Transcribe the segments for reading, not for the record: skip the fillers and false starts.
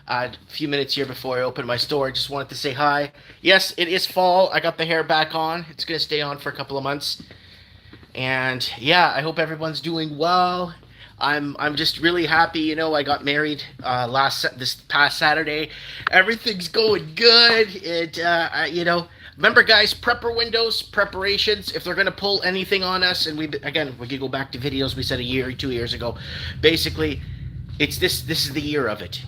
A few minutes here before I open my store. I just wanted to say hi. Yes, it is fall. I got the hair back on. It's gonna stay on for a couple of months. And yeah, I hope everyone's doing well. I'm just really happy. I got married this past Saturday. Everything's going good. Remember, guys, prepper windows, preparations. If they're gonna pull anything on us, and we could go back to videos we said a year, 2 years ago. Basically, it's this. This is the year of it.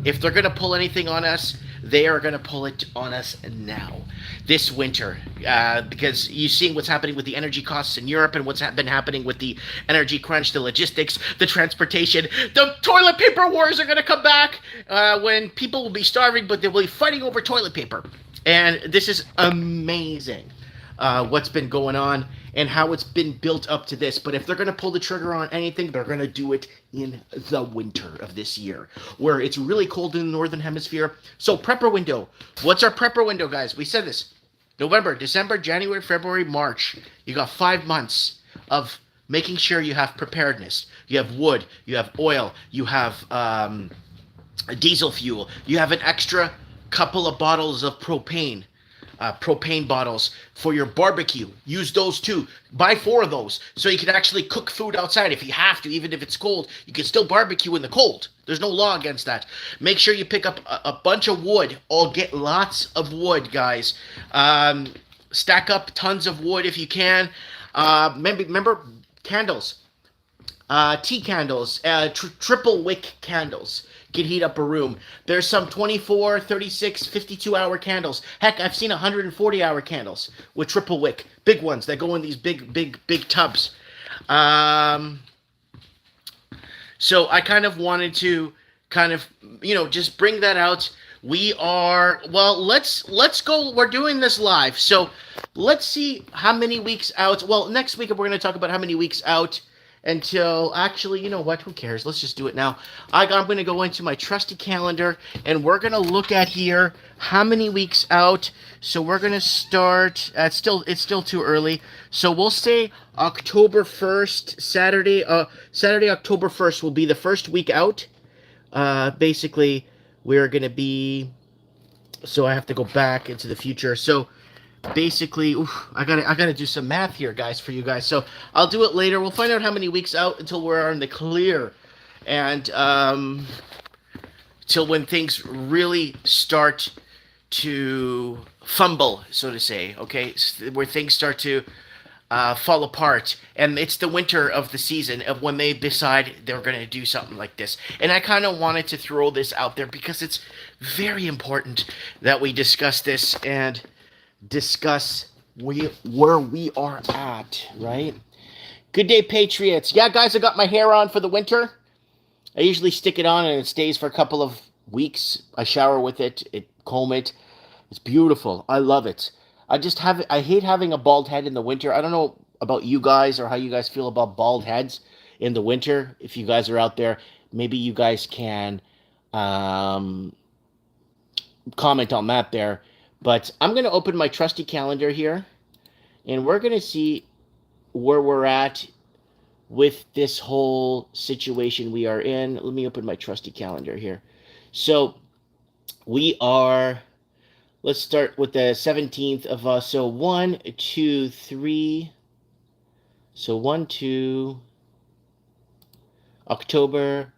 If they're gonna pull anything on us, they are gonna pull it on us now, this winter, because you seeing what's happening with the energy costs in Europe and what's been happening with the energy crunch, the logistics, the transportation, the toilet paper wars are gonna come back when people will be starving, but they will be fighting over toilet paper, and this is amazing. What's been going on and how it's been built up to this. But if they're going to pull the trigger on anything, they're going to do it in the winter of this year, where it's really cold in the northern hemisphere. So prepper window. What's our prepper window, guys? We said this. November, December, January, February, March. You got 5 months of making sure you have preparedness. You have wood, you have oil, you have diesel fuel, you have an extra couple of bottles of propane bottles for your barbecue. Use those too. Buy 4 of those so you can actually cook food outside if you have to. Even if it's cold, you can still barbecue in the cold. There's no law against that. Make sure you pick up a bunch of wood. Or get lots of wood, guys. Stack up tons of wood if you can. Remember candles. Tea candles, triple wick candles can heat up a room. There's some 24, 36, 52-hour candles. Heck, I've seen 140-hour candles with triple wick. Big ones that go in these big tubs. So I kind of wanted to just bring that out. Let's go. We're doing this live. So let's see how many weeks out. Well, next week we're going to talk about how many weeks out until, actually, you know what, who cares, let's just do it now. I'm going to go into my trusty calendar and we're going to look at here how many weeks out. So we're going to start it's still too early, so we'll say October 1st. Saturday October 1st will be the first week out. Basically we're going to be, so I have to go back into the future. So basically, I gotta do some math here, guys, for you guys. So I'll do it later. We'll find out how many weeks out until we're in the clear, and till when things really start to fumble, so to say. Okay, where things start to fall apart, and it's the winter of the season of when they decide they're going to do something like this. And I kind of wanted to throw this out there because it's very important that we discuss this and discuss where we are at, right? Good day, Patriots. Yeah, guys, I got my hair on for the winter. I usually stick it on and it stays for a couple of weeks. I shower with it, comb it. It's beautiful. I love it. I hate having a bald head in the winter. I don't know about you guys or how you guys feel about bald heads in the winter. If you guys are out there, maybe you guys can comment on that there. But I'm going to open my trusty calendar here, and we're going to see where we're at with this whole situation we are in. Let me open my trusty calendar here. So let's start with the 17th of, so 1, 2, 3, so 1, 2, October,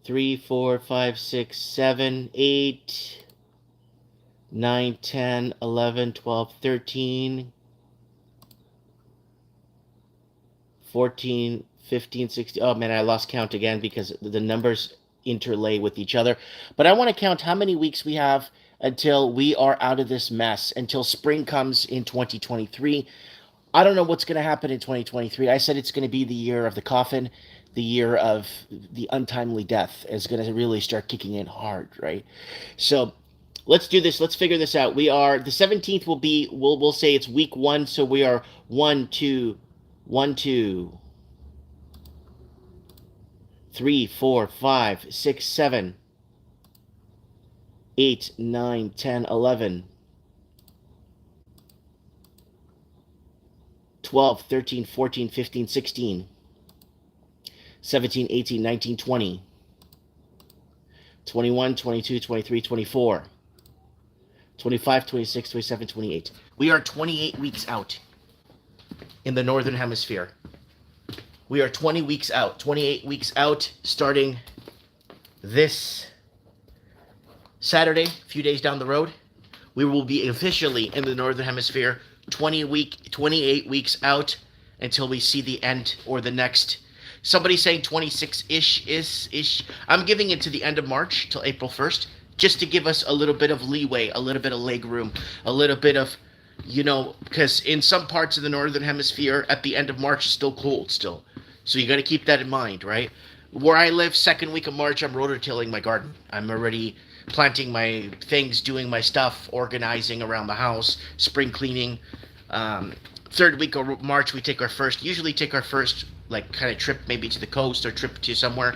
3, 4, 5, 6, 7, 8, 9, 10, 11, 12, 13, 14, 15, 16. Oh man, I lost count again because the numbers interlay with each other. But I want to count how many weeks we have until we are out of this mess, until spring comes in 2023. I don't know what's going to happen in 2023. I said it's going to be the year of the coffin, the year of the untimely death is going to really start kicking in hard, right? So let's do this. Let's figure this out. The 17th will be, we'll say it's week 1. So we are 1, 2, 1, 2, 3, 4, 5, 6, 7, 8, 9, 10, 11, 12, 13, 14, 15, 16, 17, 18, 19, 20, 21, 22, 23, 24, 25, 26, 27, 28. We are 28 weeks out in the Northern Hemisphere. We are 20 weeks out, 28 weeks out, starting this Saturday, a few days down the road. We will be officially in the Northern Hemisphere 28 weeks out until we see the end or the next. Somebody's saying 26-ish. I'm giving it to the end of March till April 1st, just to give us a little bit of leeway, a little bit of leg room, a little bit of, because in some parts of the Northern Hemisphere, at the end of March, it's still cold still. So you got to keep that in mind, right? Where I live, second week of March, I'm rototilling my garden. I'm already planting my things, doing my stuff, organizing around the house, spring cleaning. Third week of March, we usually take our first like kind of trip, maybe to the coast or trip to somewhere.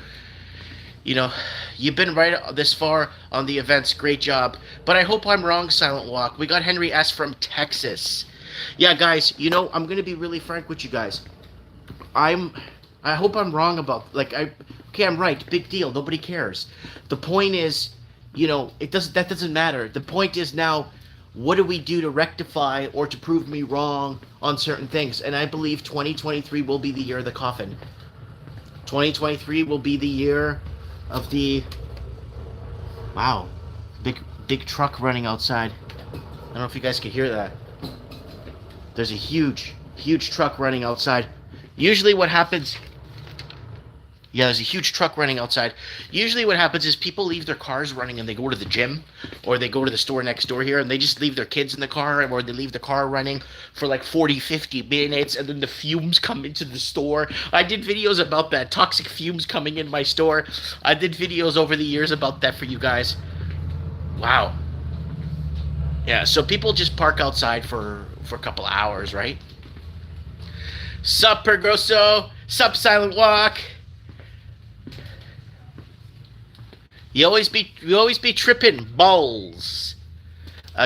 You've been right this far on the events. Great job. But I hope I'm wrong, Silent Walk. We got Henry S. from Texas. Yeah, guys, I'm going to be really frank with you guys. I hope I'm wrong about, I'm right. Big deal. Nobody cares. The point is, that doesn't matter. The point is now, what do we do to rectify or to prove me wrong on certain things? And I believe 2023 will be the year of the coffin. 2023 will be the year of the... Wow. Big truck running outside. I don't know if you guys can hear that. There's a huge truck running outside. Usually what happens... Yeah, there's a huge truck running outside. Usually what happens is people leave their cars running and they go to the gym, or they go to the store next door here and they just leave their kids in the car, or they leave the car running for like 40, 50 minutes, and then the fumes come into the store. I did videos about that, toxic fumes coming in my store. I did videos over the years about that for you guys. Wow. Yeah, so people just park outside for a couple of hours, right? Sup, Pergrosso? Sup, Silent Walk? You always be tripping balls.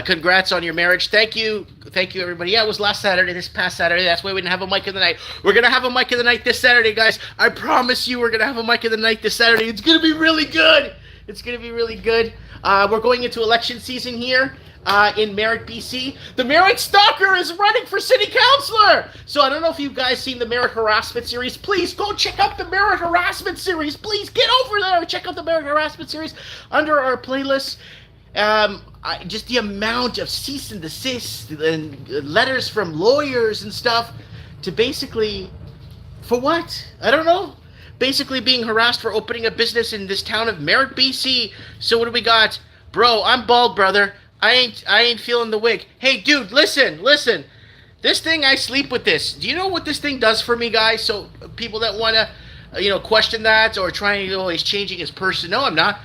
Congrats on your marriage. Thank you everybody. Yeah, it was last Saturday, this past Saturday. That's why we didn't have a mic of the night. We're gonna have a mic of the night this Saturday, guys. I promise you, we're gonna have a mic of the night this Saturday. It's gonna be really good. We're going into election season here. In Merritt, BC. The Merritt Stalker is running for city councilor! So I don't know if you guys seen the Merritt Harassment series. Please go check out the Merritt Harassment series. Please get over there and check out the Merritt Harassment series under our playlist. Just the amount of cease and desist and letters from lawyers and stuff to basically... For what? I don't know. Basically being harassed for opening a business in this town of Merritt, BC. So what do we got? Bro, I'm bald, brother. I ain't feeling the wig. Hey, dude, listen. This thing, I sleep with this. Do you know what this thing does for me, guys? So people that want to, question that or trying to he's changing his person. No, I'm not.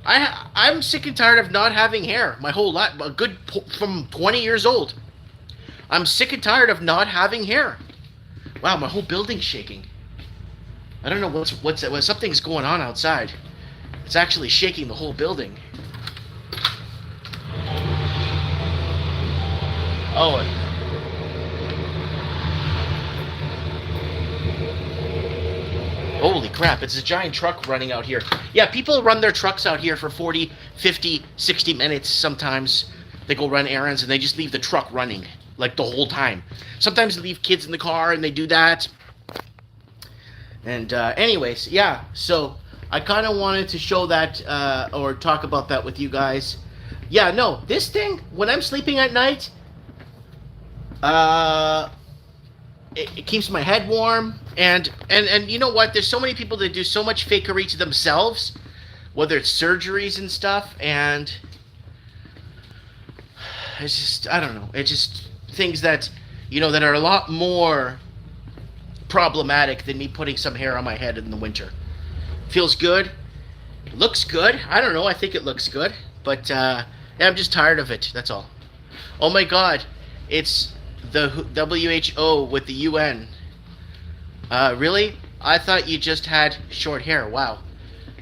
I'm sick and tired of not having hair my whole life. From 20 years old. I'm sick and tired of not having hair. Wow, my whole building's shaking. I don't know what's something's going on outside. It's actually shaking the whole building. Oh. Holy crap, it's a giant truck running out here. Yeah, people run their trucks out here for 40, 50, 60 minutes sometimes. They go run errands and they just leave the truck running, like the whole time. Sometimes they leave kids in the car and they do that. And anyways, yeah, so I kind of wanted to show that or talk about that with you guys. Yeah, no, this thing, when I'm sleeping at night... It keeps my head warm, and you know what? There's so many people that do so much fakery to themselves, whether it's surgeries and stuff, and it's just, I don't know. It's just things that, that are a lot more problematic than me putting some hair on my head in the winter. Feels good. Looks good. I don't know. I think it looks good, but yeah, I'm just tired of it. That's all. Oh my God, it's the WHO with the UN. Really? I thought you just had short hair. Wow.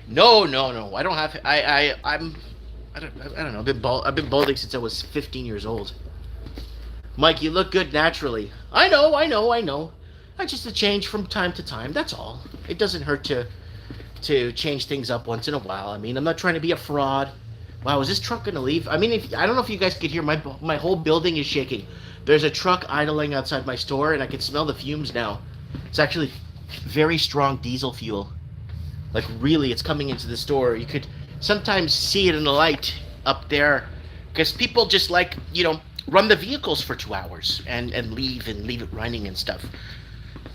No. I don't have. I don't know. I've been balding since I was 15 years old. Mike, you look good naturally. I know. That's just a change from time to time. That's all. It doesn't hurt to to change things up once in a while. I mean, I'm not trying to be a fraud. Wow, is this truck gonna leave? I mean, I don't know if you guys could hear, my whole building is shaking. There's a truck idling outside my store, and I can smell the fumes now. It's actually very strong diesel fuel. Like really, it's coming into the store. You could sometimes see it in the light up there, because people just like, run the vehicles for 2 hours and leave it running and stuff.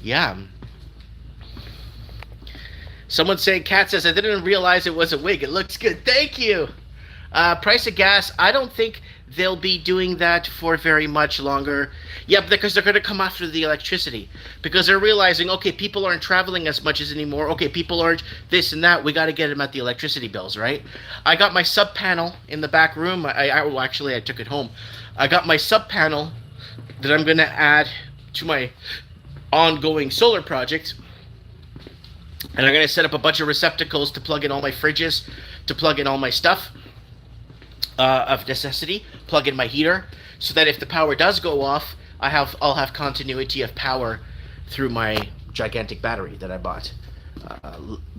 Yeah. Someone saying, Kat says, I didn't realize it was a wig. It looks good. Thank you. Price of gas, I don't think they'll be doing that for very much longer. Yeah, because they're going to come after the electricity. Because they're realizing, okay, people aren't traveling as much as anymore. Okay, people aren't this and that. We got to get them at the electricity bills, right? I got my sub panel in the back room. Well, actually, I took it home. I got my sub panel that I'm going to add to my ongoing solar project. And I'm going to set up a bunch of receptacles to plug in all my fridges, to plug in all my stuff of necessity, plug in my heater, so that if the power does go off, I'll have continuity of power through my gigantic battery that I bought.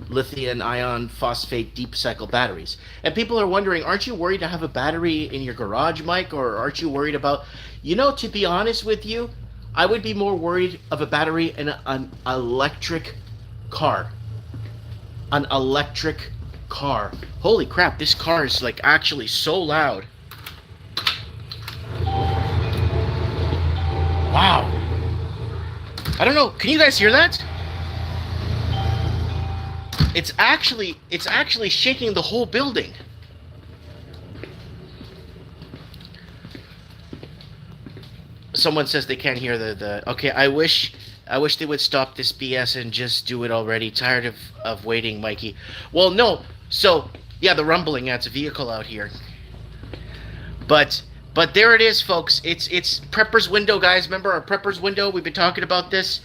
Lithium ion phosphate deep cycle batteries. And people are wondering, aren't you worried to have a battery in your garage, Mike? Or aren't you worried about, to be honest with you, I would be more worried of a battery in an electric car. An electric car. Holy crap, this car is like actually so loud. Wow. I don't know, can you guys hear that? It's actually shaking the whole building. Someone says they can't hear the okay, I wish they would stop this BS and just do it already. Tired of waiting, Mikey. Well, no. So, yeah, the rumbling, that's a vehicle out here. But there it is, folks. It's Prepper's window, guys. Remember our Prepper's window? We've been talking about this.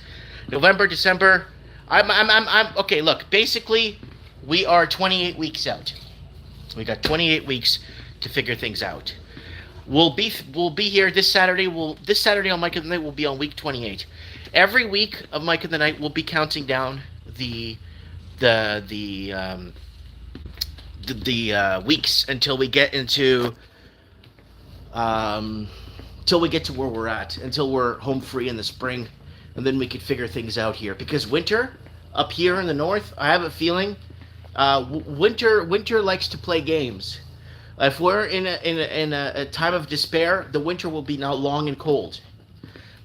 November, December. I'm okay, look. Basically, we are 28 weeks out. We got 28 weeks to figure things out. We'll be here this Saturday. This Saturday on Mike and the Night will be on week 28. Every week of Mike and the Night, we'll be counting down the weeks until we get into till we get to where we're at, until we're home free in the spring, and then we can figure things out here. Because winter up here in the north, I have a feeling, winter likes to play games. If we're in a time of despair, the winter will be now long and cold.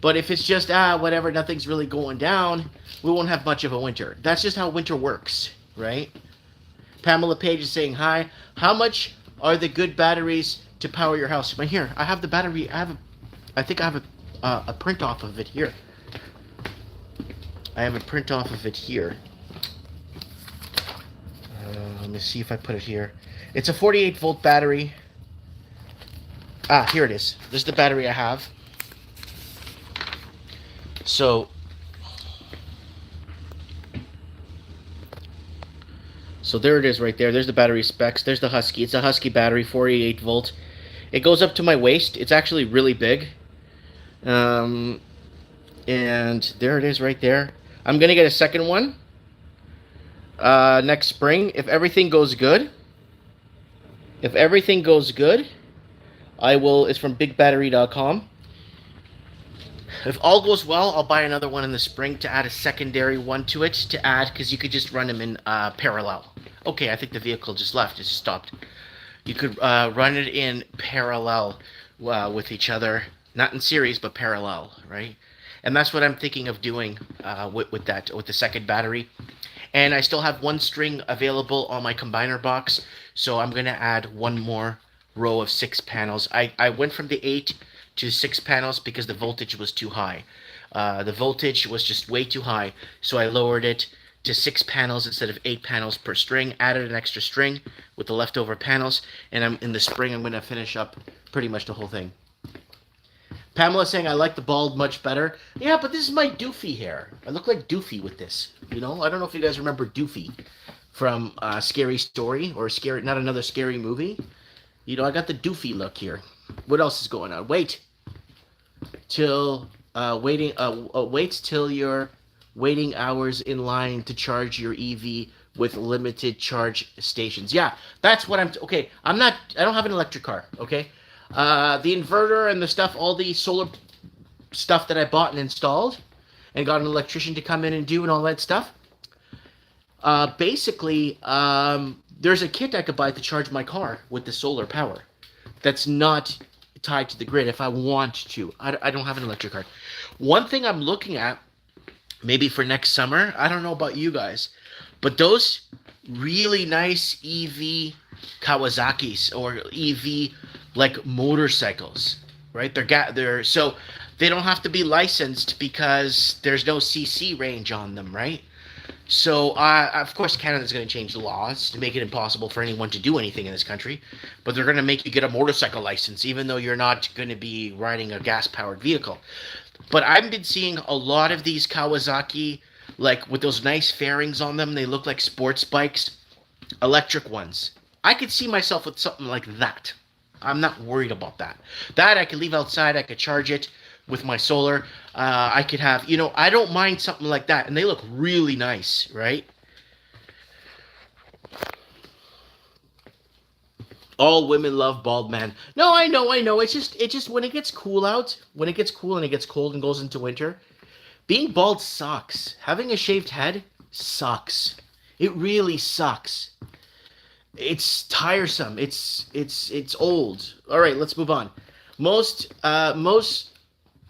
But if it's just, whatever, nothing's really going down, we won't have much of a winter. That's just how winter works, right? Pamela Page is saying, hi. How much are the good batteries to power your house? But here, I have the battery. I think I have a print off of it here. I have a print off of it here. Let me see if I put it here. It's a 48 volt battery. Here it is. This is the battery I have. So there it is right there. There's the battery specs. There's the Husky. It's a Husky battery, 48 volt. It goes up to my waist. It's actually really big. And there it is right there. I'm going to get a second one next spring. If everything goes good. I will. It's from bigbattery.com. If all goes well, I'll buy another one in the spring to add a secondary one to it, because you could just run them in parallel. Okay, I think the vehicle just left. It just stopped. You could run it in parallel with each other. Not in series, but parallel, right? And that's what I'm thinking of doing with the second battery. And I still have one string available on my combiner box, so I'm going to add one more row of 6 panels. I went from the 8 to 6 panels because the voltage was too high. The voltage was just way too high, so I lowered it to 6 panels instead of 8 panels per string, added an extra string with the leftover panels, and in the spring I'm going to finish up pretty much the whole thing. Pamela saying I like the bald much better. Yeah, but this is my Doofy hair. I look like Doofy with this. I don't know if you guys remember Doofy from Scary Story or Not Another Scary Movie. I got the Doofy look here. What else is going on? Wait till your waiting hours in line to charge your EV with limited charge stations. Yeah, that's what okay. I don't have an electric car. Okay, the inverter and the stuff, all the solar stuff that I bought and installed, and got an electrician to come in and do and all that stuff. Basically, there's a kit I could buy to charge my car with the solar power. That's not tied to the grid if I want to. I don't have an electric car. One thing I'm looking at, maybe for next summer, I don't know about you guys, but those really nice EV Kawasaki's or EV like motorcycles, right? They're so they don't have to be licensed because there's no CC range on them, right? So, of course, Canada's going to change the laws to make it impossible for anyone to do anything in this country, but they're going to make you get a motorcycle license, even though you're not going to be riding a gas-powered vehicle. But I've been seeing a lot of these Kawasaki, like with those nice fairings on them. They look like sports bikes, electric ones. I could see myself with something like that. I'm not worried about that. That I could leave outside. I could charge it with my solar. I could have, I don't mind something like that. And they look really nice, right? All women love bald man. No, I know. It's just when it gets cool out, when it gets cool and it gets cold and goes into winter, being bald sucks. Having a shaved head sucks. It really sucks. It's tiresome. It's old. All right, let's move on. Most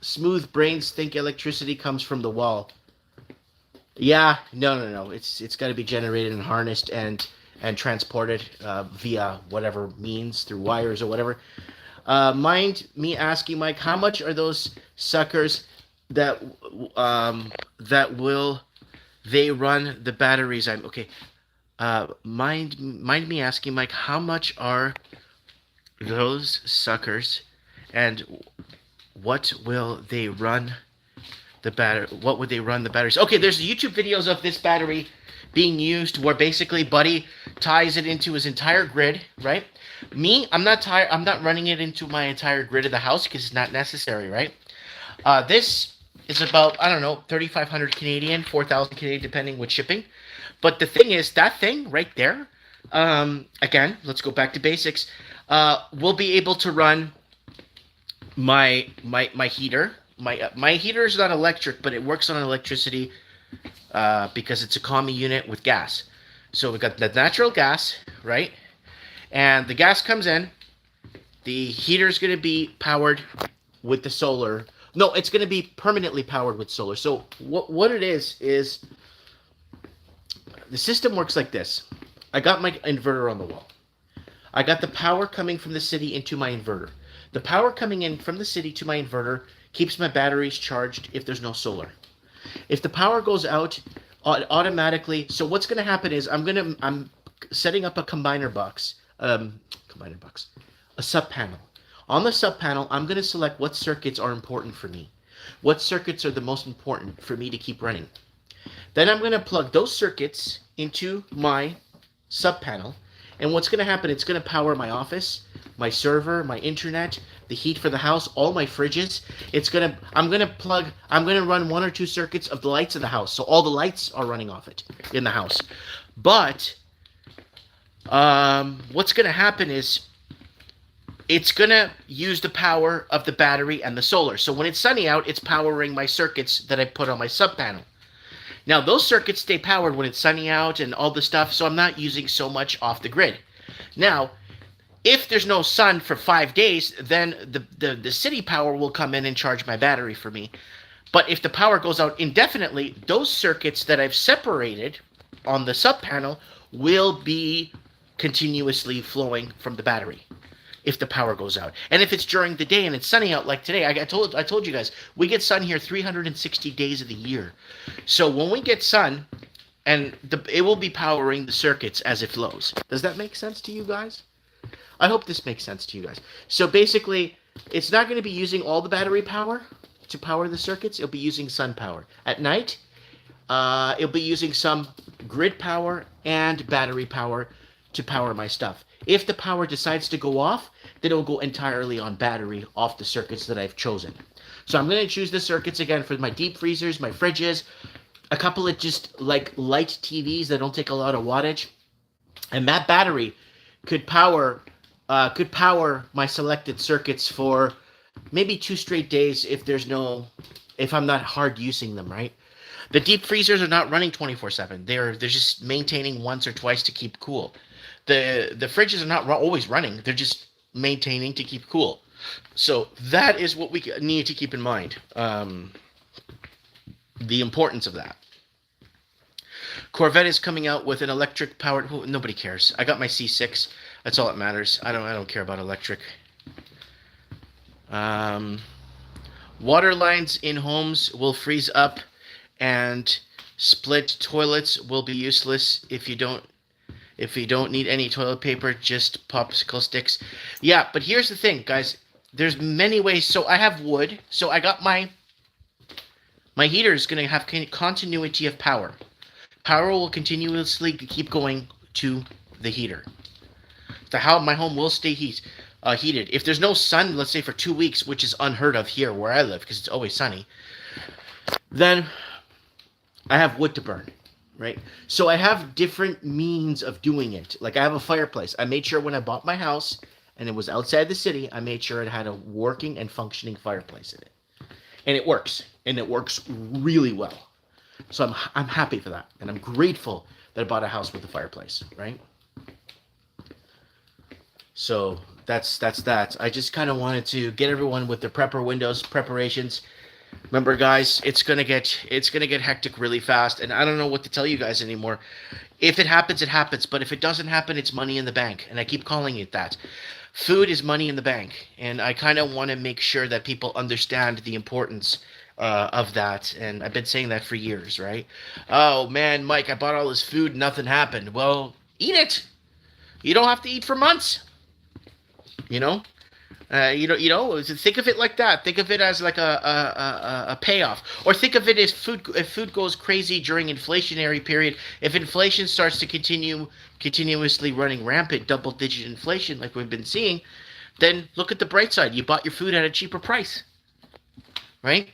smooth brains think electricity comes from the wall. Yeah, no. It's got to be generated and harnessed and transported via whatever means, through wires or whatever. Mind me asking, Mike, how much are those suckers that will they run the batteries? Okay. Mind me asking, Mike, how much are those suckers, and what will they run the what would they run the batteries? Okay, there's YouTube videos of this battery being used where basically Buddy ties it into his entire grid, right? Me, I'm not running it into my entire grid of the house because it's not necessary, right? This is about, I don't know, 3,500 Canadian, 4,000 Canadian, depending with shipping. But the thing is, that thing right there, again, let's go back to basics, will be able to run my heater. My heater is not electric, but it works on electricity because it's a common unit with gas. So we've got the natural gas, right? And the gas comes in. The heater is going to be powered with the solar. No, it's going to be permanently powered with solar. So what it is the system works like this. I got my inverter on the wall. I got the power coming from the city into my inverter. The power coming in from the city to my inverter keeps my batteries charged if there's no solar. If the power goes out, automatically, so what's going to happen is I'm setting up a combiner box, a sub panel. On the sub panel, I'm going to select what circuits are important for me. What circuits are the most important for me to keep running. Then I'm going to plug those circuits into my sub panel. And what's going to happen, it's going to power my office, my server, my internet, the heat for the house, all my fridges. I'm going to run one or two circuits of the lights in the house. So all the lights are running off it in the house. But what's going to happen is it's going to use the power of the battery and the solar. So when it's sunny out, it's powering my circuits that I put on my sub panel. Now, those circuits stay powered when it's sunny out and all the stuff, so I'm not using so much off the grid. Now, if there's no sun for 5 days, then the city power will come in and charge my battery for me. But if the power goes out indefinitely, those circuits that I've separated on the sub panel will be continuously flowing from the battery if the power goes out. And if it's during the day and it's sunny out like today, I told you guys, we get sun here 360 days of the year. So when we get sun, and it will be powering the circuits as it flows. Does that make sense to you guys? I hope this makes sense to you guys. So basically, it's not going to be using all the battery power to power the circuits. It'll be using sun power. At night, it'll be using some grid power and battery power to power my stuff. If the power decides to go off, then it'll go entirely on battery off the circuits that I've chosen. So I'm going to choose the circuits again for my deep freezers, my fridges, a couple of just like light TVs that don't take a lot of wattage, and that battery could power my selected circuits for maybe 2 straight days if I'm not hard using them, right? The deep freezers are not running 24/7. They're just maintaining once or twice to keep cool. The fridges are not always running. They're just maintaining to keep cool. So that is what we need to keep in mind. The importance of that. Corvette is coming out with an electric powered. Nobody cares. I got my C6. That's all that matters. I don't care about electric. Water lines in homes will freeze up, and split toilets will be useless if you don't need any toilet paper. Just popsicle sticks. Yeah, but here's the thing, guys. There's many ways. So I have wood. So I got my heater is going to have continuity of power. Power will continuously keep going to the heater. So how my home will stay heated. If there's no sun, let's say for 2 weeks, which is unheard of here where I live because it's always sunny, then I have wood to burn, right? So I have different means of doing it. Like I have a fireplace. I made sure when I bought my house and it was outside the city, I made sure it had a working and functioning fireplace in it. And it works. And it works really well. So I'm happy for that. And I'm grateful that I bought a house with a fireplace, right? So that's that. I just kind of wanted to get everyone with their prepper windows preparations. Remember, guys, it's gonna get hectic really fast, and I don't know what to tell you guys anymore. If it happens, it happens. But if it doesn't happen, it's money in the bank, and I keep calling it that. Food is money in the bank, and I kind of want to make sure that people understand the importance of that. And I've been saying that for years, right? Oh man, Mike, I bought all this food, nothing happened. Well, eat it. You don't have to eat for months. You know, think of it like that. Think of it as like a payoff, or think of it as food. If food goes crazy during inflationary period, if inflation starts to continuously running rampant, double-digit inflation like we've been seeing, then look at the bright side. You bought your food at a cheaper price, right?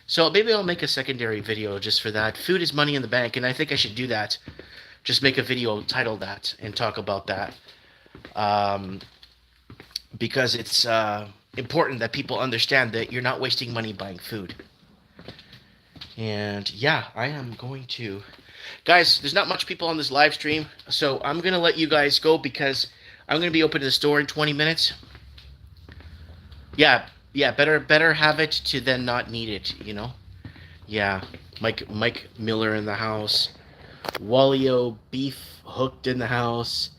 So maybe I'll make a secondary video just for that. Food is money in the bank, and I think I should do that. Just make a video titled that and talk about that. Because it's important that people understand that you're not wasting money buying food. And yeah, I am going to... Guys, there's not much people on this live stream, so I'm going to let you guys go because I'm going to be opening the store in 20 minutes. Yeah, better have it to then not need it, you know? Yeah, Mike Miller in the house. Wallio Beef Hooked in the house.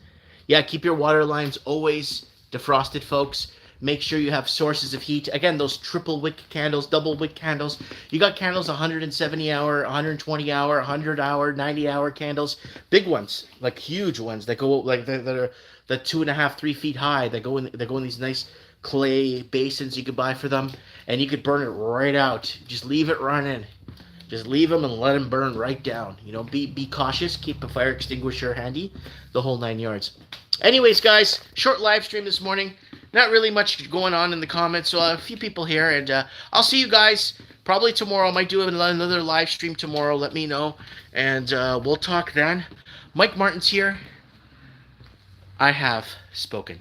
Yeah, keep your water lines always defrosted, folks. Make sure you have sources of heat. Again, those triple wick candles, double wick candles. You got candles 170 hour, 120 hour, 100 hour, 90 hour candles. Big ones, like huge ones that go like that are the 2.5, 3 feet high. They go in these nice clay basins you could buy for them, and you could burn it right out. Just leave it running. Just leave them and let them burn right down. You know, be cautious. Keep a fire extinguisher handy. The whole 9 yards. Anyways, guys, short live stream this morning. Not really much going on in the comments, so a few people here, and I'll see you guys probably tomorrow. I might do another live stream tomorrow. Let me know, and we'll talk then. Mike Martin's here. I have spoken.